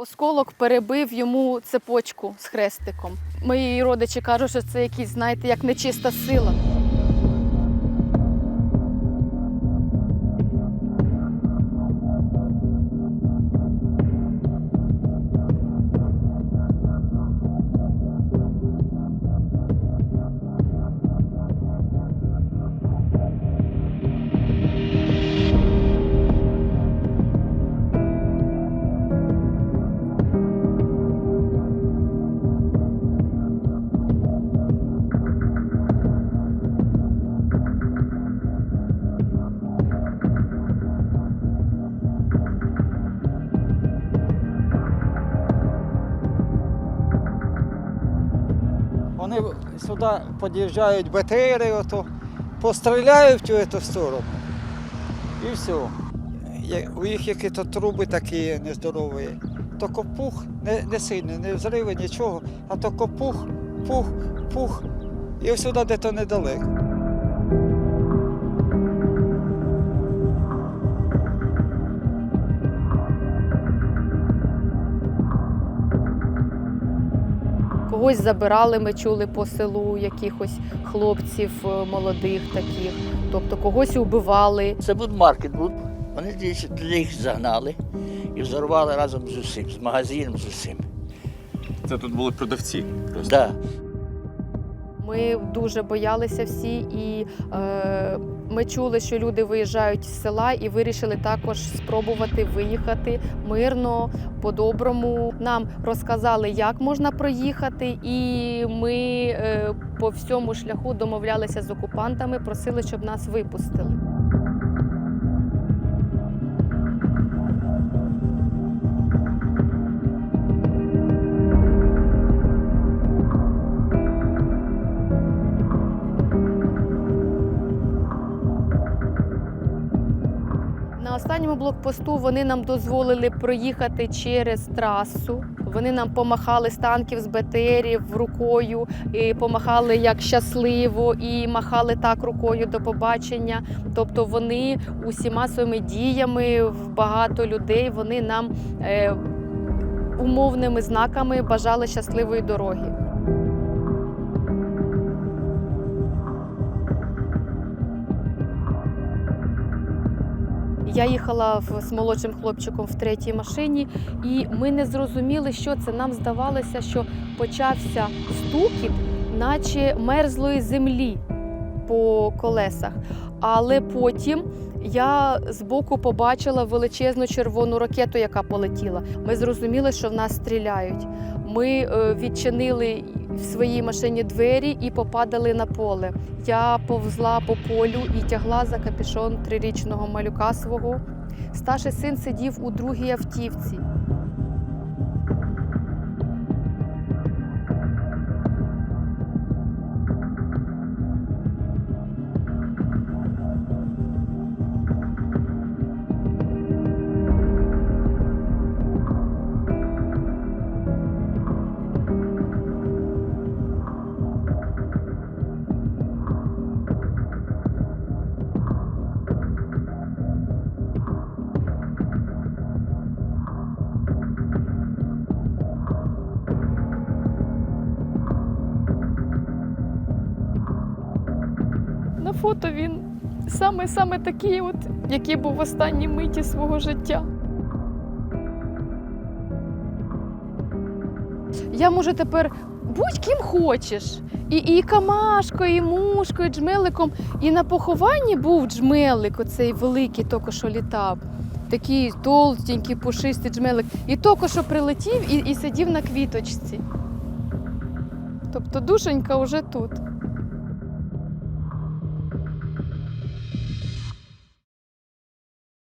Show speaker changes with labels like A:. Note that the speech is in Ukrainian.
A: Осколок перебив йому цепочку з хрестиком. Мої родичі кажуть, що це якийсь, знаєте, як нечиста сила.
B: Вони сюди під'їжджають БТРи, постріляють в цю сторону і все. У їх якісь труби такі нездорові. Тільки пух, не сильний, не взриви, нічого, а тільки пух, пух, пух і сюди десь недалеко.
A: Когось забирали, ми чули по селу, якихось хлопців молодих таких, тобто когось убивали.
C: Це будмаркет був. Вони їх загнали і взорвали разом з усім, з магазином, з усім.
D: Це тут були продавці просто?
C: Да.
A: Ми дуже боялися всі, і ми чули, що люди виїжджають з села і вирішили також спробувати виїхати мирно, по-доброму. Нам розказали, як можна проїхати, і ми по всьому шляху домовлялися з окупантами, просили, щоб нас випустили. На останньому блокпосту вони нам дозволили проїхати через трасу. Вони нам помахали з танків, з БТРів рукою, і помахали як щасливо, і махали так рукою до побачення. Тобто вони усіма своїми діями, багато людей, вони нам умовними знаками бажали щасливої дороги. Я їхала з молодшим хлопчиком в третій машині, і ми не зрозуміли, що це. Нам здавалося, що почався стукіт, наче мерзлої землі по колесах. Але потім я збоку побачила величезну червону ракету, яка полетіла. Ми зрозуміли, що в нас стріляють. Ми відчинили в своїй машині двері і попадали на поле. Я повзла по полю і тягла за капюшон 3-річного малюка свого. Старший син сидів у другій автівці. На фото він саме такий, який був в останній миті свого життя. Я можу тепер будь-ким хочеш. І Камашкою, і Мушкою, і Джмеликом. І на похованні був Джмелик, оцей великий, тільки що літав. Такий толстенький, пушистий Джмелик. І тільки що прилетів і сидів на квіточці. Тобто душенька вже тут.